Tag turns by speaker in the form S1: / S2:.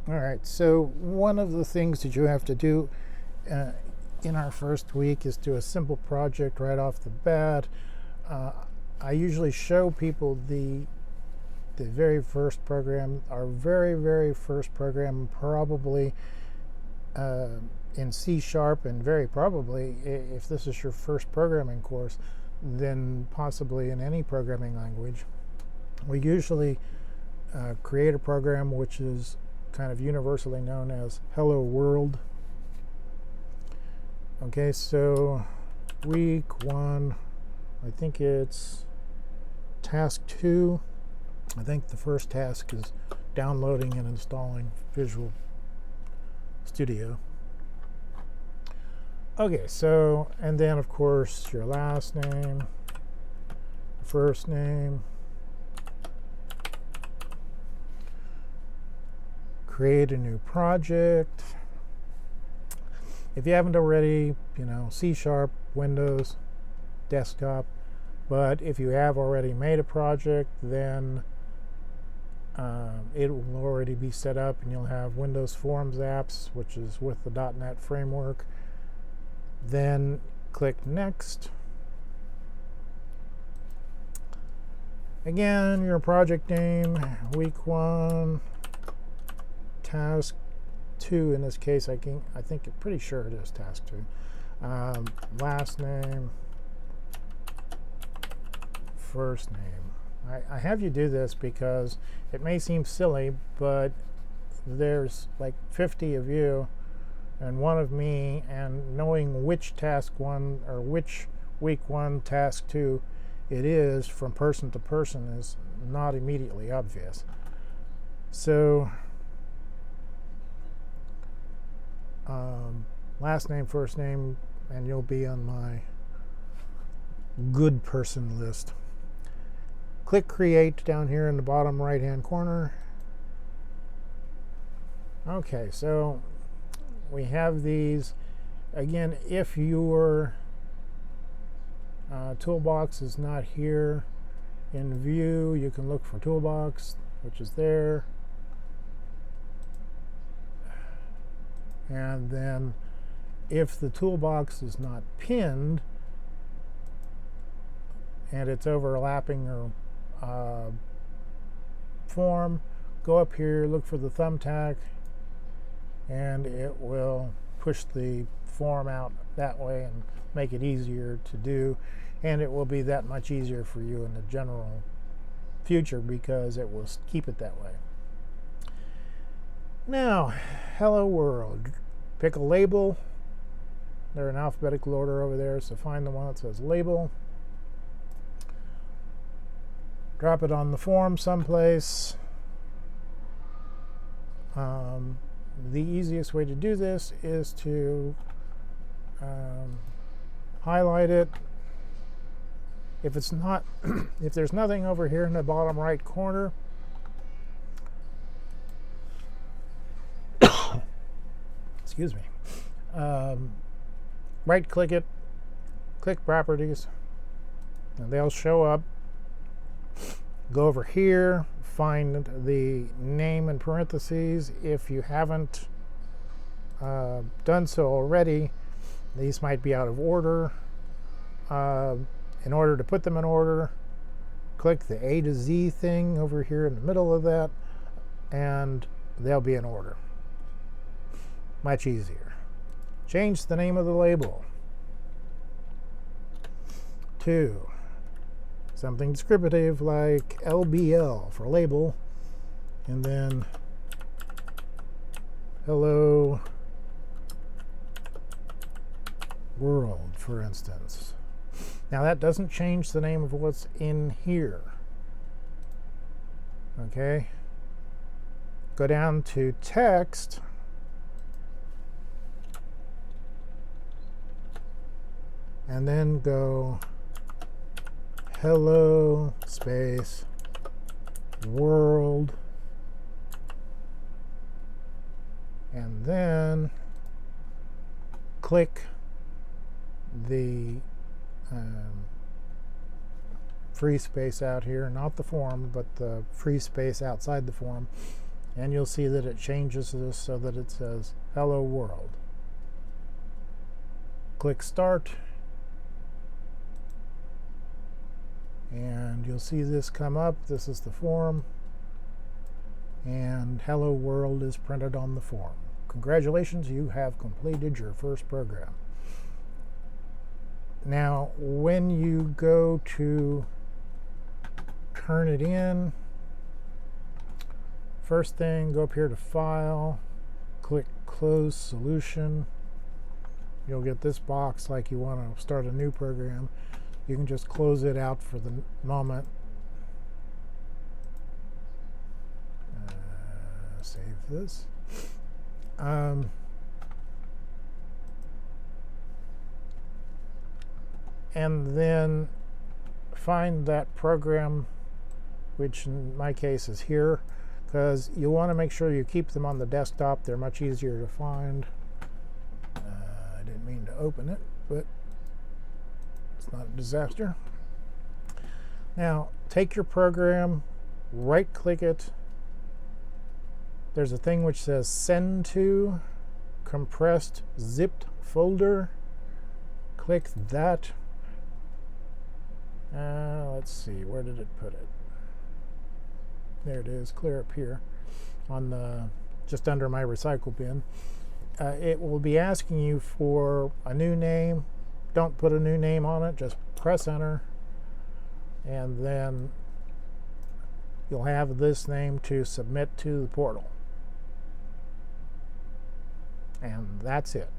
S1: All right, so one of the things that you have to do uh, in our first week is do a simple project right off the bat. Uh, I usually show people the very first program, our very first program, probably uh, in C sharp, and very probably, if this is your first programming course, then possibly in any programming language. We usually create a program which is kind of universally known as Hello World. Okay, so week 1, I think it's task 2. I think the first task is downloading and installing Visual Studio. Okay, so, and then of course your last name, first name, create a new project. If you haven't already, C sharp, Windows, desktop. But if you have already made a project, then it will already be set up, and you'll have Windows Forms apps, which is with the .NET framework. Then click Next. Again, your project name, week 1, task 2. In this case, I think I'm pretty sure it is task 2. Last name, first name. I have you do this because it may seem silly, but there's like 50 of you and one of me, and knowing which task 1 or which week 1 task 2 it is from person to person is not immediately obvious. So last name, first name, and you'll be on my good person list. Click Create down here in the bottom right hand corner. Okay, so we have these. Again, if your toolbox is not here in view, you can look for toolbox, which is there. And then if the toolbox is not pinned and it's overlapping or form, go up here, look for the thumbtack, and it will push the form out that way and make it easier to do, and it will be that much easier for you in the general future because it will keep it that way. Now, Hello World. Pick a label. They're in alphabetical order over there, so find the one that says label. Drop it on the form someplace. The easiest way to do this is to highlight it. If it's not, if there's nothing over here in the bottom right corner, excuse me, right click it, click properties, and they'll show up. Go over here, find the name in parentheses. If you haven't done so already, these might be out of order. In order to put them in order, click the A to Z thing over here in the middle of that, and they'll be in order. Much easier. Change the name of the label to something descriptive like LBL for label, and then Hello World, for instance. Now that doesn't change the name of what's in here. Okay? Go down to text. And then go Hello space World. And then click the free space out here, not the form, but the free space outside the form, and you'll see that it changes this so that it says hello world. Click start, and you'll see this come up. This is the form, and hello world is printed on the form. Congratulations, you have completed your first program. Now when you go to turn it in, first thing, go up here to File, click Close Solution. You'll get this box like you want to start a new program. You can just close it out for the moment. Save this. And then find that program, which in my case is here, because you want to make sure you keep them on the desktop. They're much easier to find. I didn't mean to open it, but it's not a disaster. Now take your program, right click it. There's a thing which says send to compressed zipped folder. Click that. Let's see, where did it put it? There it is, clear up here on the just under my recycle bin. It will be asking you for a new name. Don't put a new name on it, just press enter, and then you'll have this name to submit to the portal. And that's it.